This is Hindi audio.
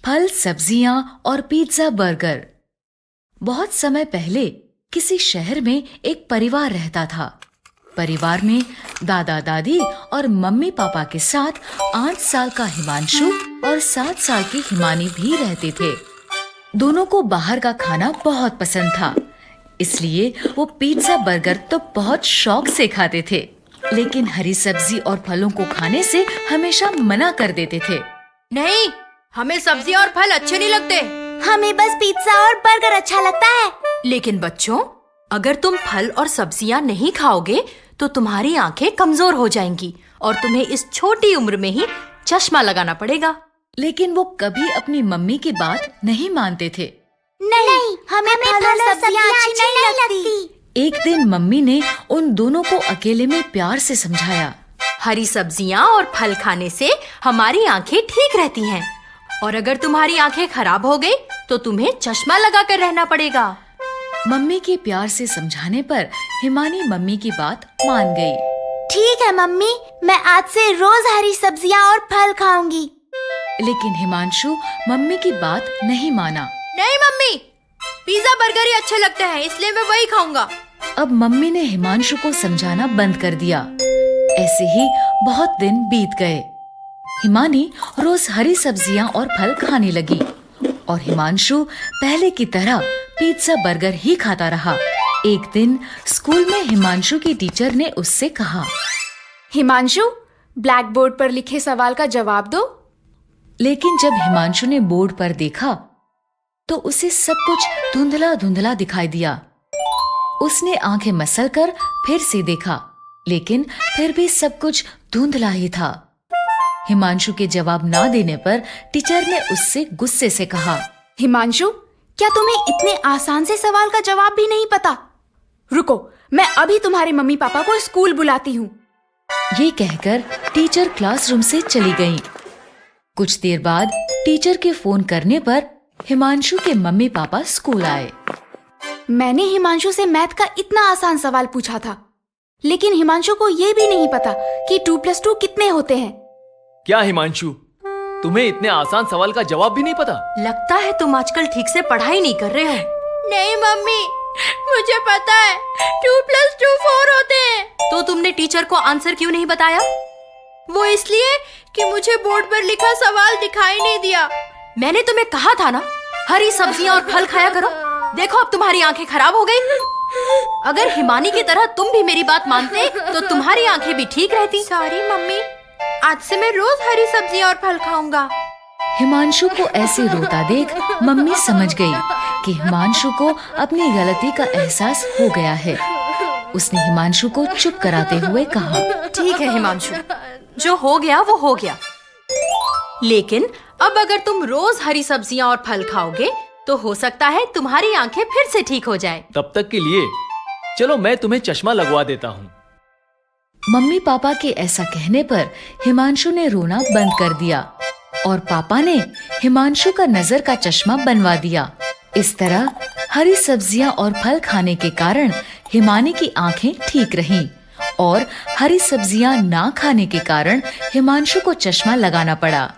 फल, सब्जियां और पिज्जा, बर्गर। बहुत समय पहले किसी शहर में एक परिवार रहता था। परिवार में दादा दादी और मम्मी पापा के साथ 8 साल का हिमांशु और 7 साल की हिमानी भी रहते थे। दोनों को बाहर का खाना बहुत पसंद था, इसलिए वो पिज्जा, बर्गर तो बहुत शौक से खाते थे, लेकिन हरी सब्जी और फलों को खाने से हमेशा मना कर देते थे। नहीं, हमें सब्जी और फल अच्छे नहीं लगते। हमें बस पिज्जा और बर्गर अच्छा लगता है। लेकिन बच्चों, अगर तुम फल और सब्जियां नहीं खाओगे तो तुम्हारी आंखें कमजोर हो जाएंगी और तुम्हें इस छोटी उम्र में ही चश्मा लगाना पड़ेगा। लेकिन वो कभी अपनी मम्मी की बात नहीं मानते थे। नहीं, हमें फल और सब्जियां अच्छी नहीं लगती। एक दिन मम्मी ने उन दोनों को अकेले में प्यार से समझाया। हरी सब्जियां और फल खाने से हमारी आंखें ठीक रहती हैं, और अगर तुम्हारी आंखें खराब हो गई तो तुम्हें चश्मा लगाकर रहना पड़ेगा। मम्मी के प्यार से समझाने पर हिमानी मम्मी की बात मान गई। ठीक है मम्मी, मैं आज से रोज हरी सब्जियां और फल खाऊंगी। लेकिन हिमांशु मम्मी की बात नहीं माना। नहीं मम्मी, पिज्जा बर्गर ही अच्छे लगते हैं, इसलिए मैं वही खाऊंगा। अब मम्मी ने हिमांशु को समझाना बंद कर दिया। ऐसे ही बहुत दिन बीत गए। हिमानी रोज हरी सब्जियां और फल खाने लगी और हिमांशु पहले की तरह पिज्जा, बर्गर ही खाता रहा। एक दिन स्कूल में हिमांशु की टीचर ने उससे कहा, हिमांशु, ब्लैक बोर्ड पर लिखे सवाल का जवाब दो। लेकिन जब हिमांशु ने बोर्ड पर देखा तो उसे सब कुछ धुंधला धुंधला दिखाई दिया। उसने आंखें मसलकर फिर से देखा, लेकिन फिर भी सब कुछ धुंधला ही था। हिमांशु के जवाब ना देने पर टीचर ने उससे गुस्से से कहा, हिमांशु, क्या तुम्हें इतने आसान से सवाल का जवाब भी नहीं पता? रुको, मैं अभी तुम्हारे मम्मी पापा को स्कूल बुलाती हूँ। ये कहकर टीचर क्लासरूम से चली गई। कुछ देर बाद टीचर के फोन करने पर हिमांशु के मम्मी पापा स्कूल आए। मैंने हिमांशु से मैथ का इतना आसान सवाल पूछा था, लेकिन हिमांशु को ये भी नहीं पता कि 2+2 कितने होते हैं। क्या हिमांशु, तुम्हें इतने आसान सवाल का जवाब भी नहीं पता? लगता है तुम आजकल ठीक से पढ़ाई नहीं कर रहे हो। नहीं मम्मी, मुझे पता है 2+2 4 होते हैं। तो तुमने टीचर को आंसर क्यों नहीं बताया? वो इसलिए कि मुझे बोर्ड पर लिखा सवाल दिखाई नहीं दिया। मैंने तुम्हें कहा था ना, हरी सब्जियां और फल खाया करो। देखो, अब तुम्हारी आंखें खराब हो गई। अगर हिमानी की तरह तुम भी मेरी बात मानते तो तुम्हारी आंखें भी ठीक रहती। सॉरी मम्मी, आज से मैं रोज हरी सब्जियां और फल खाऊंगा। हिमांशु को ऐसे रोता देख मम्मी समझ गई कि हिमांशु को अपनी गलती का एहसास हो गया है। उसने हिमांशु को चुप कराते हुए कहा, ठीक है हिमांशु, जो हो गया वो हो गया। लेकिन अब अगर तुम रोज हरी सब्जियां और फल खाओगे तो हो सकता है तुम्हारी आंखें फिर से ठीक हो जाएं। तब तक के लिए चलो मैं तुम्हें चश्मा लगवा देता हूँ। मम्मी पापा के ऐसा कहने पर हिमांशु ने रोना बंद कर दिया और पापा ने हिमांशु का नजर का चश्मा बनवा दिया। इस तरह हरी सब्जियां और फल खाने के कारण हिमानी की आंखें ठीक रहीं और हरी सब्जियां ना खाने के कारण हिमांशु को चश्मा लगाना पड़ा।